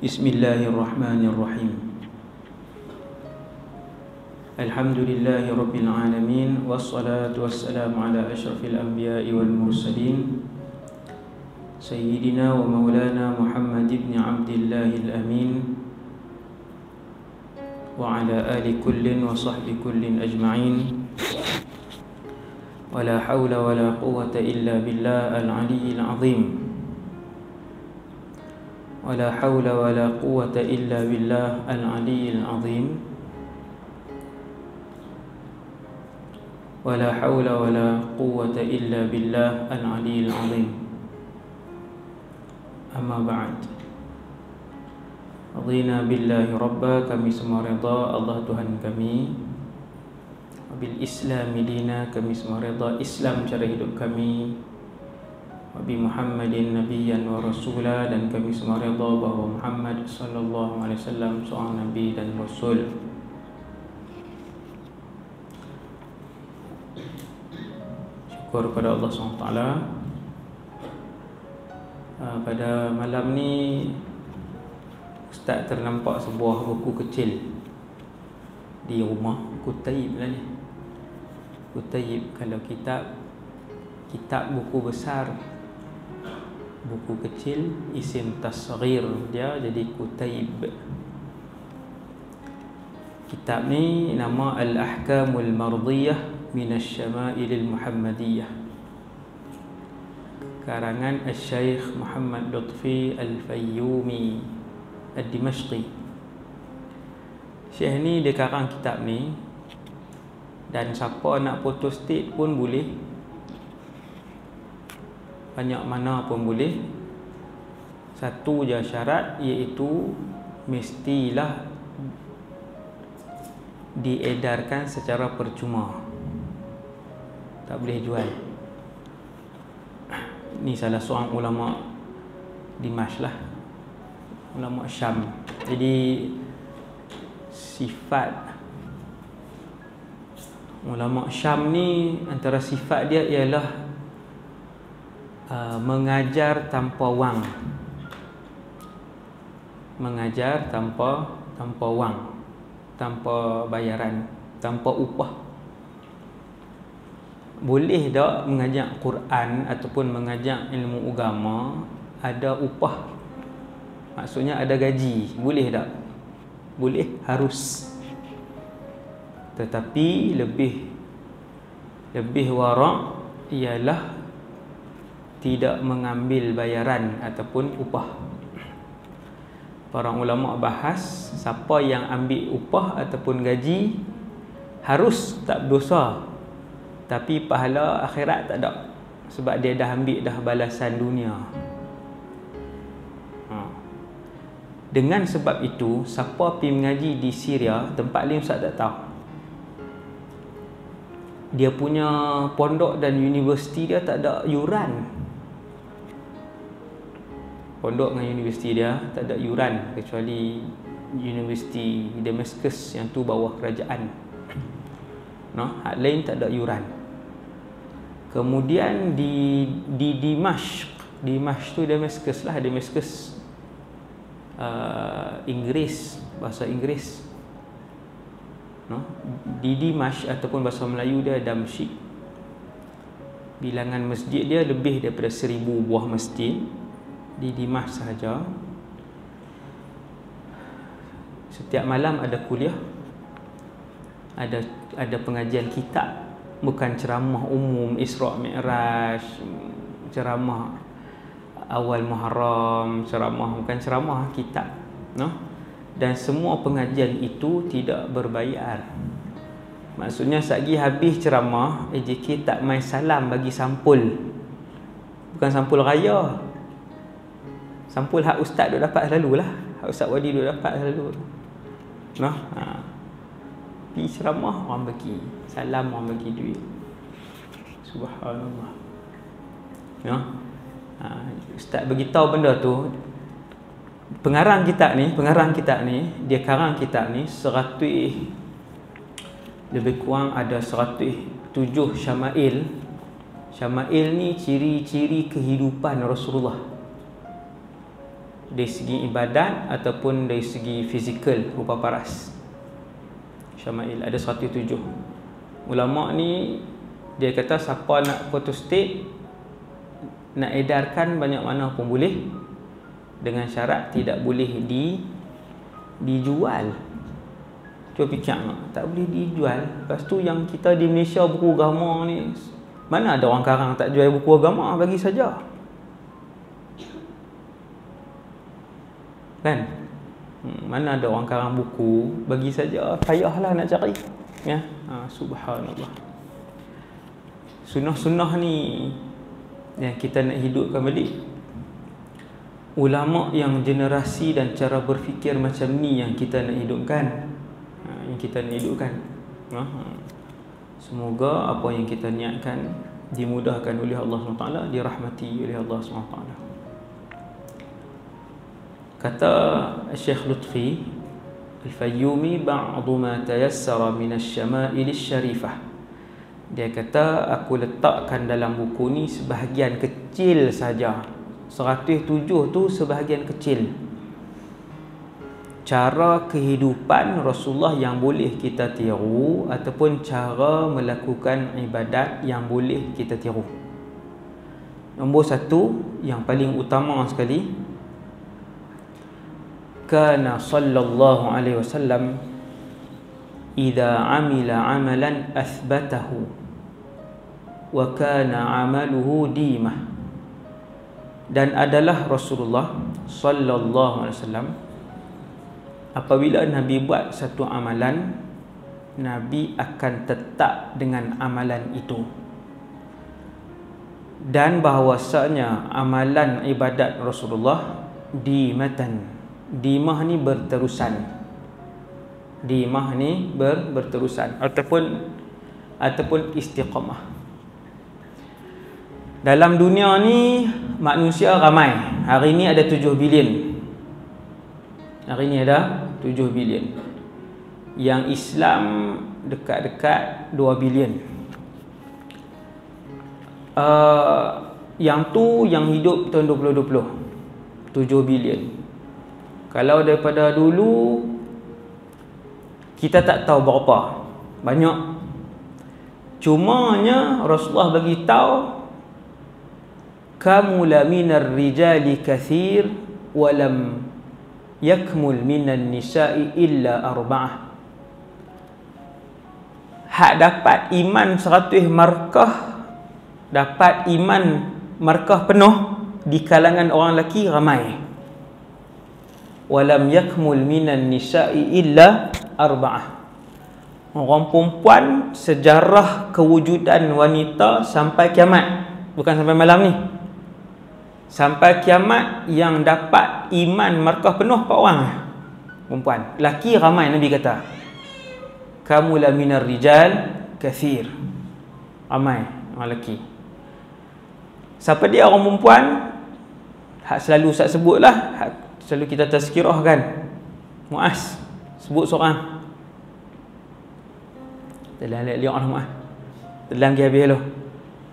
Bismillahirrahmanirrahim. Alhamdulillahi rabbil alamin, wassalatu wassalamu ala asyrafil anbiya'i wal mursalin, sayyidina wa maulana Muhammad ibn Abdillahil amin, wa ala ali kullin wa sahbi kullin ajma'in. Wa la hawla wa la quwwata illa billah al-aliyyil azim. Wa la hawla wa la quwwata illa billah al-aliyyil azim. Wa la hawla wa la quwwata illa billah al-aliyyil azim. Amma ba'd. Radina billahi rabba, kami semua redha Allah Tuhan kami. Bil Islami dina, kami semua redha Islam cara hidup kami. Wabi Muhammadin nabiyyan wa rasula, dan kami semua redha bahawa Muhammad sallallahu alaihi wasallam seorang nabi dan rasul. Syukur kepada Allah SWT. Pada malam ni Ustaz ternampak sebuah buku kecil di rumah. Kutayib lah ni. Kutayib, kalau kitab buku besar, buku kecil isim tasghir dia jadi kutayib. Kitab ni nama Al-Ahkamul Mardiyah Minasy Syama'ilil Muhammadiyah, karangan Al-Syaikh Muhammad Lutfi Al-Fayyumi Ad-Dimashqi. Syekh ni dia karang kitab ni, dan siapa nak photostat pun boleh, banyak mana pun boleh. Satu je syarat, iaitu mestilah diedarkan secara percuma, tak boleh jual. Ni salah seorang ulama Dimash lah, ulama Syam. Jadi sifat ulama Syam ni, antara sifat dia ialah mengajar tanpa wang. Mengajar tanpa wang, tanpa bayaran, tanpa upah. Boleh tak mengajar Quran ataupun mengajar ilmu agama ada upah? Maksudnya ada gaji, boleh tak? Boleh, harus. Tetapi lebih warak ialah tidak mengambil bayaran ataupun upah. Para ulama bahas, siapa yang ambil upah ataupun gaji harus tak berdosa, tapi pahala akhirat tak ada, sebab dia dah ambil dah balasan dunia. Dengan sebab itu, siapa pergi mengaji di Syria, tempat lain Ustaz tak tahu, dia punya pondok dan universiti dia tak ada yuran. Pondok dengan universiti dia tak ada yuran, kecuali Universiti Damascus yang tu bawah kerajaan. Hak lain tak ada yuran. Kemudian di Dimashq tu Damascus lah, Damascus Inggris, bahasa Inggris. Di Dimashq ataupun bahasa Melayu dia Damsyik. Bilangan masjid dia lebih daripada 1000 buah masjid di Dimashq sahaja. Setiap malam ada kuliah, ada pengajian kitab, bukan ceramah umum Isra' Mi'raj, ceramah awal Muharram, bukan ceramah, kitab. Dan semua pengajian itu tidak berbayar. Maksudnya satgi habis ceramah, AJK tak main salam bagi sampul. Bukan sampul raya, sampul hak ustaz duk dapat selalulah, hak ustaz Wadi duk dapat selalu. Pergi ceramah orang bagi salam, orang bagi duit. Subhanallah. Ustaz beritahu benda tu. Pengarang kitab ni dia karang kitab ni 100, lebih kurang ada 107 syama'il. Syama'il ni ciri-ciri kehidupan Rasulullah. dari segi ibadat ataupun dari segi fizikal, rupa paras. Syama'il ada 107. Ulama ni dia kata siapa nak photostat, nak edarkan banyak mana pun boleh, dengan syarat tidak boleh dijual. Cuba fikir, tak boleh dijual. Lepas tu yang kita di Malaysia buku agama ni, mana ada orang karang tak jual buku agama, bagi saja. Kan? Mana ada orang karang buku, bagi saja. Payahlah nak cari. Ya, subhanallah. Sunnah-sunnah ni yang kita nak hidupkan balik. Ulama yang generasi dan cara berfikir macam ni yang kita nak hidupkan. Semoga apa yang kita niatkan dimudahkan oleh Allah SWT, dirahmati oleh Allah SWT. Kata Syekh Lutfi Al-Fayyumi, ba'du ma tayassara min asy-syama'il asy-syarifah. Dia kata, aku letakkan dalam buku ni sebahagian kecil saja. 107 tu sebahagian kecil. Cara kehidupan Rasulullah yang boleh kita tiru, ataupun cara melakukan ibadat yang boleh kita tiru. Nombor 1 yang paling utama sekali, kana sallallahu alaihi wasallam idza amila amalan athbatahu wa kana amaluhu dimah. Dan adalah Rasulullah sallallahu alaihi wasallam, apabila Nabi buat satu amalan, Nabi akan tetap dengan amalan itu. Dan bahawasanya amalan ibadat Rasulullah dimatan. Dimah ni berterusan. Dimah ni berterusan ataupun istiqamah. Dalam dunia ni manusia ramai. Hari ni ada 7 bilion. Hari ni ada 7 bilion. Yang Islam dekat-dekat 2 bilion. Yang tu yang hidup tahun 2020, 7 bilion. Kalau daripada dulu kita tak tahu berapa banyak. Cumanya Rasulullah bagi tahu, kamula minar rijali kathir walam yakmul minan nisa'i illa arba'ah. Hak dapat iman 100 markah, dapat iman markah penuh di kalangan orang lelaki ramai. Walam yakmul minan nisa'i illa arba'ah. Orang perempuan sejarah kewujudan wanita sampai kiamat, bukan sampai malam ni, sampai kiamat yang dapat iman markah penuh 4 orang perempuan. Laki ramai, Nabi kata kamula minar rijal kathir, ramai orang lelaki. Siapa dia orang perempuan? Hak selalu Ustaz sebutlah, hak selalu kita tazkirahkan. Muaz, sebut seorang. Dalam lihat orang Muaz. Dalam dia habis lo.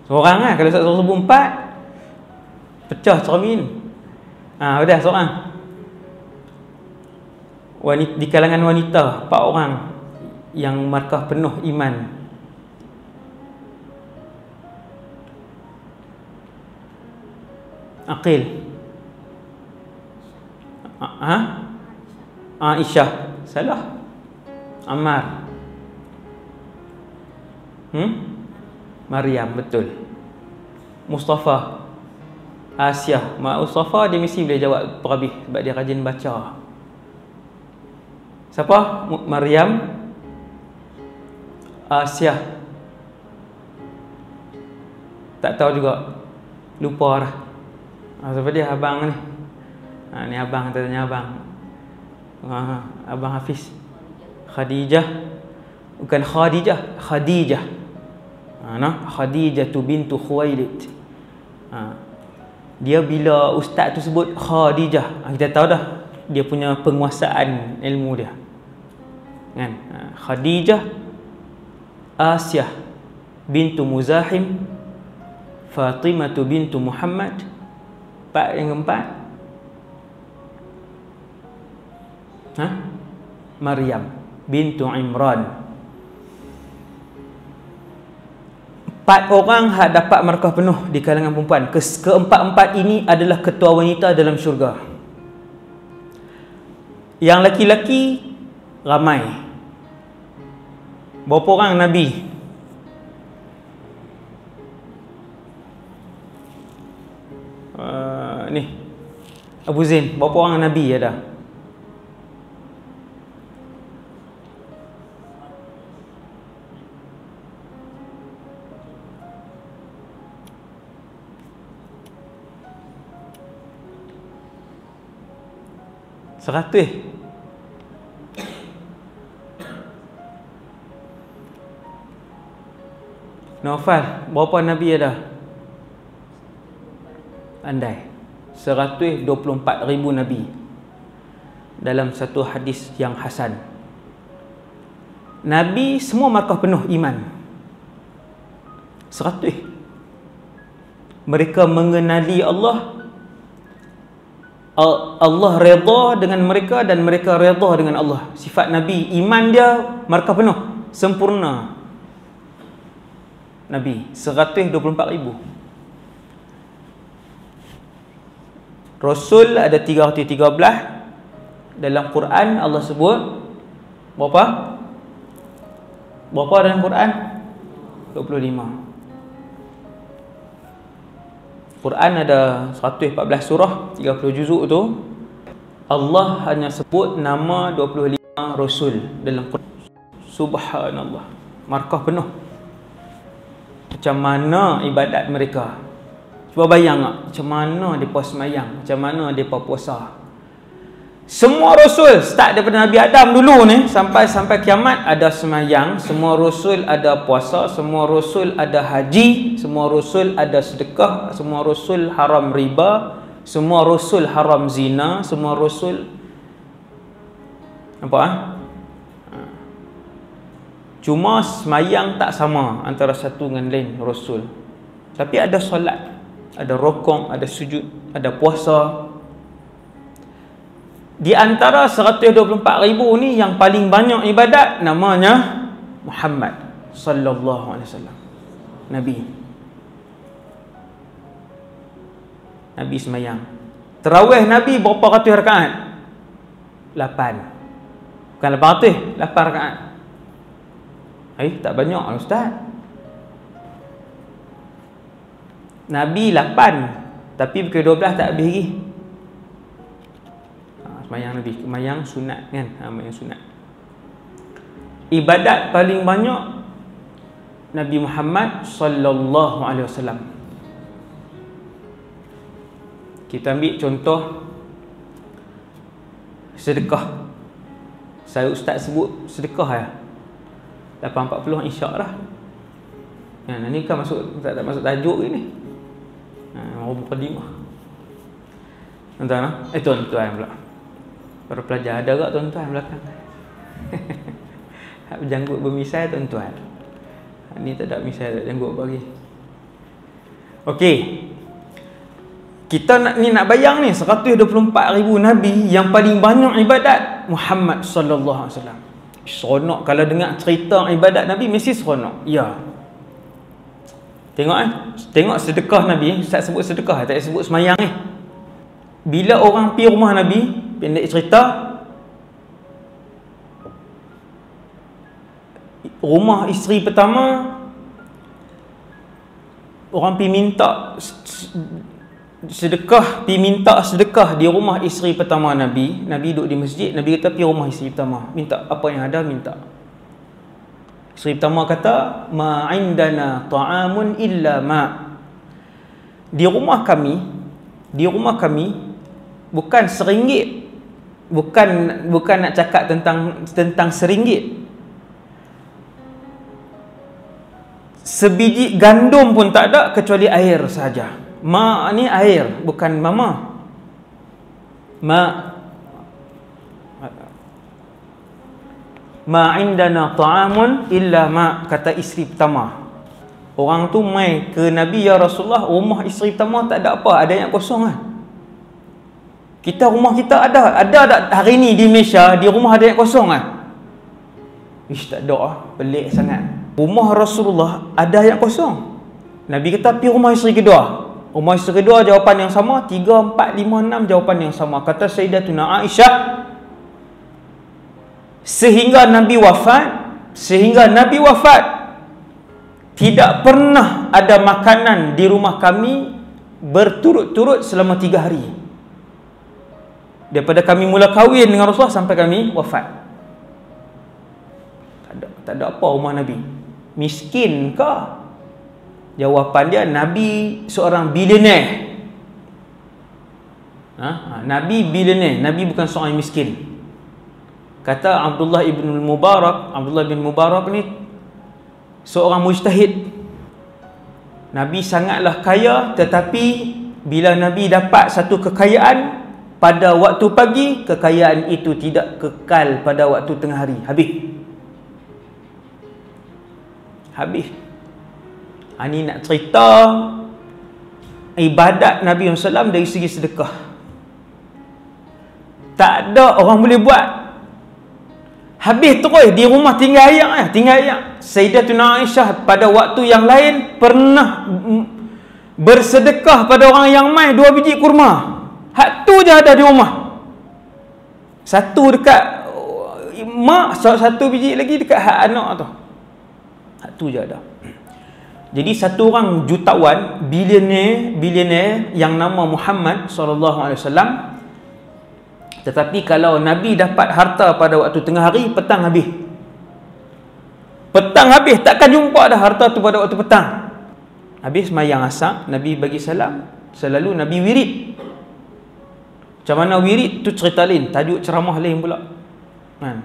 Seorang lah, kalau Ustaz sebut 4 pecah cermin. Udah seorang. Wanita, di kalangan wanita 4 orang yang markah penuh iman. Aqil, Aisyah, salah. Ammar, Maryam, betul. Mustafa, Asia. Mustafa dia mesti boleh jawab perhabis sebab dia rajin baca. Siapa? Maryam, Asia. Tak tahu juga, lupa dah. Siapa dia? Abang ni. Ni abang, kita tanya abang. Abang Hafiz. Khadijah. Bukan Khadijah, Khadijah. Khadijah tu bintu Khuwailid. Dia bila ustaz tu sebut Khadijah, kita tahu dah dia punya penguasaan ilmu dia. Kan? Khadijah, Asia bintu Muzahim, Fatimah bintu Muhammad. Yang keempat Maryam bintu Imran. 4 orang dapat markah penuh di kalangan perempuan. Keempat-empat ini adalah ketua wanita dalam syurga. Yang laki-laki ramai. Berapa orang Nabi? Ni Abu Zain, berapa orang Nabi ada? Seratus. Naufal, berapa Nabi ada? Andai 124,000 Nabi dalam satu hadis yang hasan. Nabi semua markah penuh iman. 100. Mereka mengenali Allah. Allah redha dengan mereka dan mereka redha dengan Allah. Sifat Nabi, iman dia markah penuh, sempurna. Nabi 124,000. Rasul ada 313. Dalam Quran Allah sebut berapa? Berapa dalam Quran? 25. Quran ada 114 surah, 30 juzuk tu. Allah hanya sebut nama 25 Rasul dalam Quran. Subhanallah. Markah penuh. Macam mana ibadat mereka? Cuba bayang tak? Macam mana mereka semayang? Macam mana mereka puasa? Semua Rasul start daripada Nabi Adam dulu ni sampai kiamat ada semayang. Semua Rasul ada puasa. Semua Rasul ada haji. Semua Rasul ada sedekah. Semua Rasul haram riba. Semua Rasul haram zina. Semua Rasul nampak? Cuma semayang tak sama antara satu dengan lain Rasul. Tapi ada solat, ada rokok, ada sujud, ada puasa. Di antara 124,000 ni yang paling banyak ibadat namanya Muhammad sallallahu alaihi wasallam. Nabi semayang. Tarawih Nabi berapa ratus rakaat? 8. Bukan 800, 8 rakaat. Tak banyak Ustaz. Nabi 8, tapi pukul 12 tak habis lagi. Semayang Nabi, semayang sunat kan? Semayang sunat. Ibadat paling banyak Nabi Muhammad sallallahu alaihi wasallam. Kita ambil contoh sedekah. Saya Ustaz sebut sedekah ya. 8.40 insya Allah. Ni kan masuk tak masuk tajuk ni. Mau mukadimah. Tuan-tuan, tuan-tuan pula. Para pelajar ada tak tuan-tuan belakang? Hak berjanggut bermisai tuan-tuan. Ni tak ada misai, tak janggut bagi. Okey. Kita nak bayang ni 124,000 Nabi yang paling banyak ibadat Muhammad sallallahu alaihi wasallam. Seronok kalau dengar cerita ibadat Nabi, mesti seronok. Ya. Tengok sedekah Nabi. Ustaz sebut sedekah, tak sebut semayang ni. Bila orang pergi rumah Nabi, pendek cerita, rumah isteri pertama, orang pergi minta sedekah, minta sedekah di rumah isteri pertama Nabi. Nabi duduk di masjid, Nabi kata pergi rumah isteri pertama, minta apa yang ada minta. Isteri pertama kata, ma indana ta'amun illa ma. Di rumah kami bukan RM1, bukan nak cakap tentang RM1. Sebiji gandum pun tak ada kecuali air saja. Ma ni air, bukan mama. Ma indana ta'amun illa ma, kata isteri pertama. Orang tu mai ke Nabi, ya Rasulullah, rumah isteri pertama tak ada apa, ada yang kosong lah. Rumah kita ada tak hari ni di Malaysia, di rumah ada yang kosong ah? Ish, tak ada ah, pelik sangat. Rumah Rasulullah ada yang kosong. Nabi kata pergi rumah isteri kedua. Rumah isteri kedua jawapan yang sama, 3, 4, 5, 6 jawapan yang sama. Kata Sayyidatuna Aisyah, sehingga Nabi wafat tidak pernah ada makanan di rumah kami berturut-turut selama 3 hari. Daripada kami mula kahwin dengan Rasulullah sampai kami wafat. Tak ada apa rumah Nabi. Miskin ke? Jawapan dia, Nabi seorang bilioner. Nabi bilioner. Nabi bukan seorang yang miskin. Kata Abdullah bin Mubarak ni seorang mujtahid. Nabi sangatlah kaya, tetapi bila Nabi dapat satu kekayaan pada waktu pagi, kekayaan itu tidak kekal pada waktu tengah hari. Habis. Ini nak cerita ibadat Nabi SAW dari segi sedekah. Tak ada orang boleh buat. Habis terus di rumah tinggal ayak. Sayyidatuna Aisyah pada waktu yang lain pernah bersedekah pada orang yang mai 2 biji kurma. Hak tu je ada di rumah. Satu dekat mak, 1 biji lagi dekat hak anak tu. Hak tu je ada. Jadi satu orang jutawan, bilioner yang nama Muhammad SAW. Tetapi kalau Nabi dapat harta pada waktu tengah hari, petang habis. Takkan jumpa dah harta tu pada waktu petang. Habis semayang asar, Nabi bagi salam. Selalu Nabi wirid. Macam mana wirid tu cerita lain, tajuk ceramah lain pula. Kan?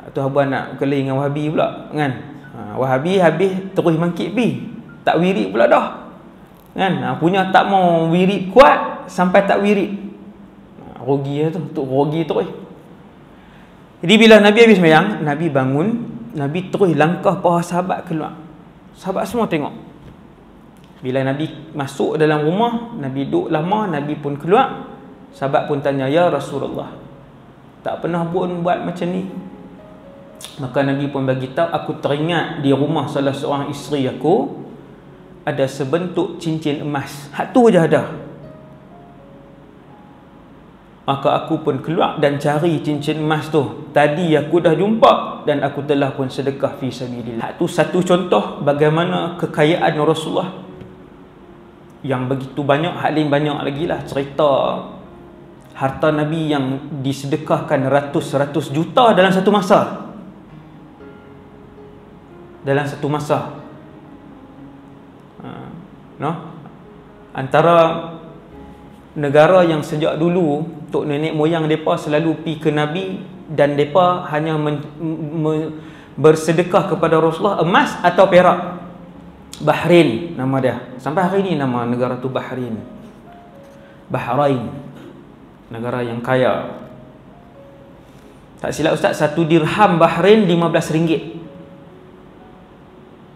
Tu abang nak kelih dengan Wahabi pula, kan? Wahabi habis terus mangkit pi. Tak wirid pula dah. Kan? Punya tak mau wirid kuat sampai tak wirid. Rugi tu, rugi terus. Jadi bila Nabi habis sembahyang, Nabi bangun, Nabi terus langkah para sahabat keluar. Sahabat semua tengok. Bila Nabi masuk dalam rumah, Nabi duduk lama, Nabi pun keluar. Sahabat pun tanya, "Ya Rasulullah, tak pernah pun buat macam ni?" Maka Nabi pun bagi tahu, "Aku teringat di rumah salah seorang isteri aku ada sebentuk cincin emas. Hak tu je ada. Maka aku pun keluar dan cari cincin emas tu. Tadi aku dah jumpa dan aku telah pun sedekah fi sabilillah." Hak tu satu contoh bagaimana kekayaan Rasulullah yang begitu banyak. Hak lain banyak lagi lah cerita harta Nabi yang disedekahkan ratus-ratus juta dalam satu masa. Antara negara yang sejak dulu tok nenek moyang mereka selalu pi ke Nabi dan mereka hanya bersedekah kepada Rasulullah emas atau perak. Bahrain nama dia. Sampai hari ini nama negara tu Bahrain. Negara yang kaya. Tak silap Ustaz, 1 dirham Bahrain RM15.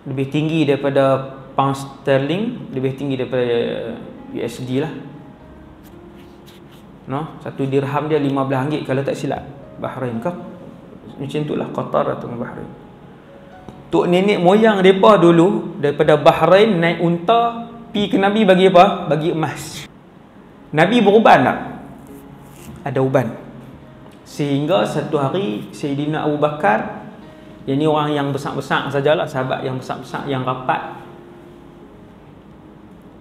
Lebih tinggi daripada pound sterling, lebih tinggi daripada USD lah. 1 dirham dia RM15 kalau tak silap. Bahrain ke? Macam itulah, Qatar atau Bahrain. Tok nenek moyang mereka dulu daripada Bahrain naik unta pi ke Nabi bagi apa? Bagi emas. Nabi beruban tak? Ada uban. Sehingga satu hari Sayyidina Abu Bakar, yang ni orang yang besar-besar sajalah, sahabat yang besar-besar yang rapat,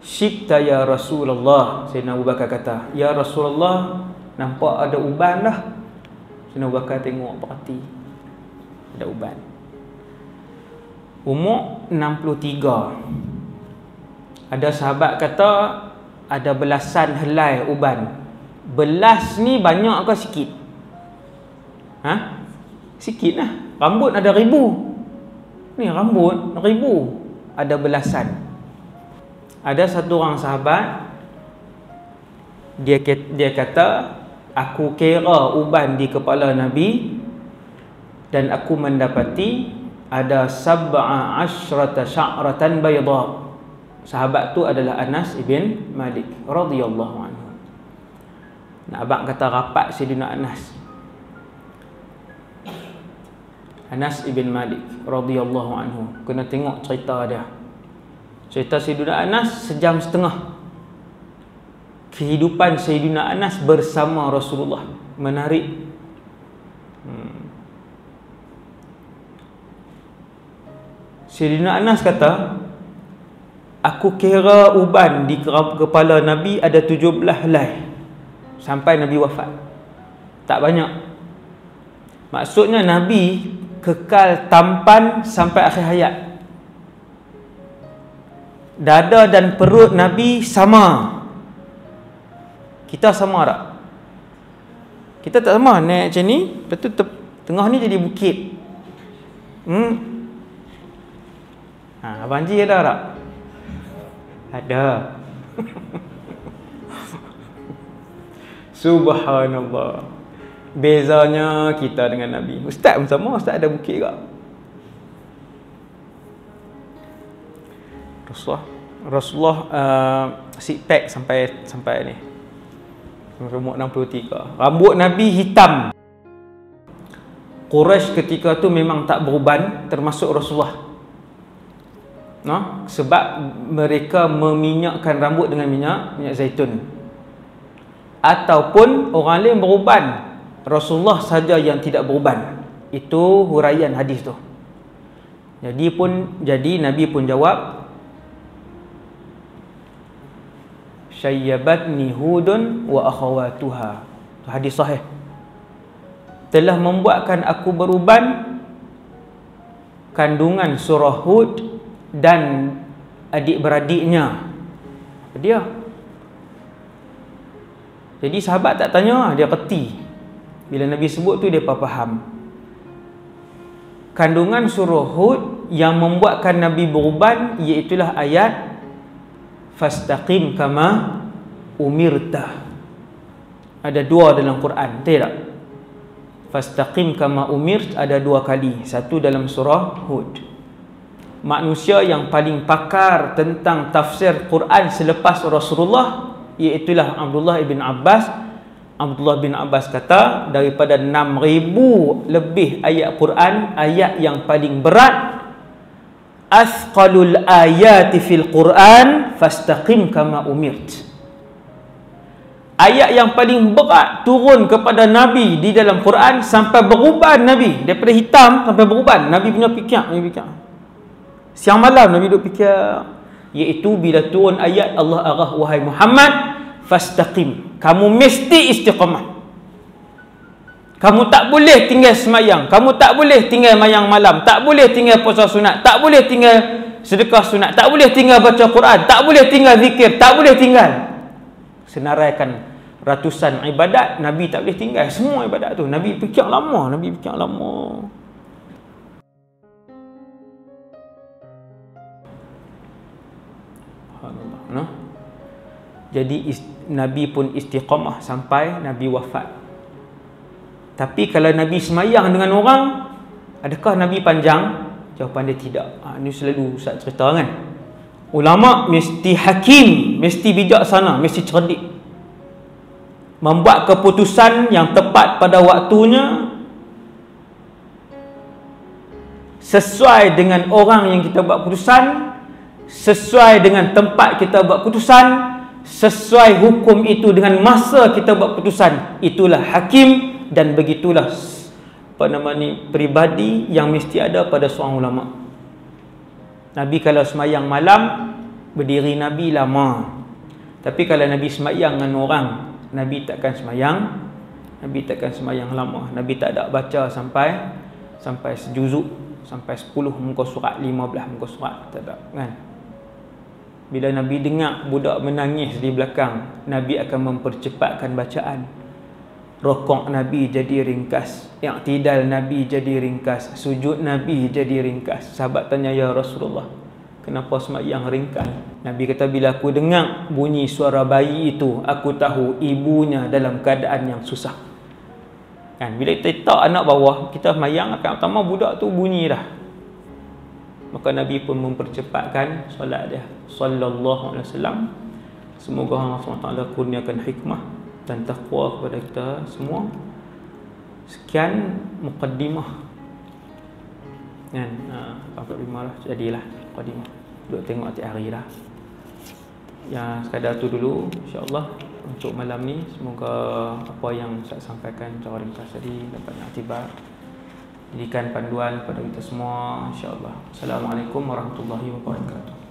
"Syibta ya Rasulullah." Sayyidina Abu Bakar kata, "Ya Rasulullah, nampak ada uban dah." Sayyidina Abu Bakar tengok, perhati, ada uban. Umur 63. Ada sahabat kata ada belasan helai uban. Belas ni banyak ke sikit? Sikit lah. Rambut ada 1000. Ni rambut 1000, ada belasan. Ada satu orang sahabat, dia kata, "Aku kira uban di kepala Nabi dan aku mendapati ada 17 sya'ratan bayda." Sahabat tu adalah Anas ibn Malik radhiyallahu anhu. Nak abang kata rapat Sayyidina Anas ibn Malik radhiyallahu anhu. Kena tengok cerita dia. Cerita Sayyidina Anas sejam setengah. Kehidupan Sayyidina Anas bersama Rasulullah. Menarik. Sayyidina Anas kata, aku kira uban di kepala Nabi ada 17 helai sampai Nabi wafat. Tak banyak. Maksudnya Nabi kekal tampan sampai akhir hayat. Dada dan perut Nabi sama. Kita sama tak? Kita tak sama. Naik macam ni, lepas tu tengah ni jadi bukit. Abang Ji ada tak? Ada. Subhanallah. Bezanya kita dengan Nabi. Ustaz pun sama, ustaz ada bukit tak? Rasulullah six pack sampai ni. Umur 63. Rambut Nabi hitam. Quraisy ketika tu memang tak beruban, termasuk Rasulullah. Sebab mereka meminyakkan rambut dengan minyak zaitun. Ataupun orang lain beruban, Rasulullah saja yang tidak beruban. Itu huraian hadis tu. Jadi Nabi pun jawab, syayyabatni hudun wa akhawatuha. Hadis sahih. Telah membuatkan aku beruban kandungan surah Hud dan adik-beradiknya. Dia. Jadi sahabat tak tanya, dia reti. Bila Nabi sebut tu dia faham. Kandungan surah Hud yang membuatkan Nabi beruban iaitulah ayat fastaqim kama umirta. Ada dua dalam Quran, tak? Fastaqim kama umirt ada dua kali. Satu dalam surah Hud. Manusia yang paling pakar tentang tafsir Quran selepas Rasulullah iaitulah Abdullah bin Abbas. Abdullah bin Abbas kata, daripada 6,000 lebih ayat Quran, ayat yang paling berat, asqalul ayati fil Quran fastaqim kama umirt. Ayat yang paling berat turun kepada Nabi di dalam Quran sampai beruban Nabi. Daripada hitam sampai beruban. Nabi punya fikir. Siang malam Nabi duduk fikir. Iaitu bila turun ayat Allah arah, wahai Muhammad, fastaqim. Kamu mesti istiqamah. Kamu tak boleh tinggal semayang. Kamu tak boleh tinggal mayang malam. Tak boleh tinggal puasa sunat. Tak boleh tinggal sedekah sunat. Tak boleh tinggal baca Quran. Tak boleh tinggal zikir. Tak boleh tinggal. Senaraikan ratusan ibadat, Nabi tak boleh tinggal semua ibadat tu. Nabi fikir lama. Jadi Nabi pun istiqamah sampai Nabi wafat. Tapi kalau Nabi semayang dengan orang, adakah Nabi panjang? Jawapan dia tidak. Ini selalu Ustaz cerita kan. Ulama mesti hakim, mesti bijaksana, mesti cerdik. Membuat keputusan yang tepat pada waktunya, sesuai dengan orang yang kita buat keputusan, sesuai dengan tempat kita buat keputusan, sesuai hukum itu dengan masa kita buat keputusan. Itulah hakim, dan begitulah peribadi yang mesti ada pada seorang ulama. Nabi kalau semayang malam, berdiri Nabi lama. Tapi kalau Nabi semayang dengan orang, Nabi takkan semayang lama. Nabi tak ada baca sampai sejuzuk, sampai 10 muka surat, 15 muka surat, tak ada kan. Bila Nabi dengar budak menangis di belakang, Nabi akan mempercepatkan bacaan. Rokok Nabi jadi ringkas, i'tidal Nabi jadi ringkas, sujud Nabi jadi ringkas. Sahabat tanya, ya Rasulullah, kenapa semayang ringkas? Nabi kata, bila aku dengar bunyi suara bayi itu, aku tahu ibunya dalam keadaan yang susah. Kan, bila kita letak anak bawah, kita semayang akan pertama budak tu bunyi dah. Maka Nabi pun mempercepatkan solat dia. Sallallahu alaihi wasallam. Semoga Allah SWT kurniakan hikmah dan takwa kepada kita semua. Sekian muqaddimah kan, 45 lah jadilah muqaddimah. Duk tengok tiap hari lah. Yang sekadar tu dulu insya-Allah untuk malam ni. Semoga apa yang saya sampaikan secara ringkas tadi dapat iktibar, jadikan panduan pada kita semua insya-Allah. Assalamualaikum warahmatullahi wabarakatuh.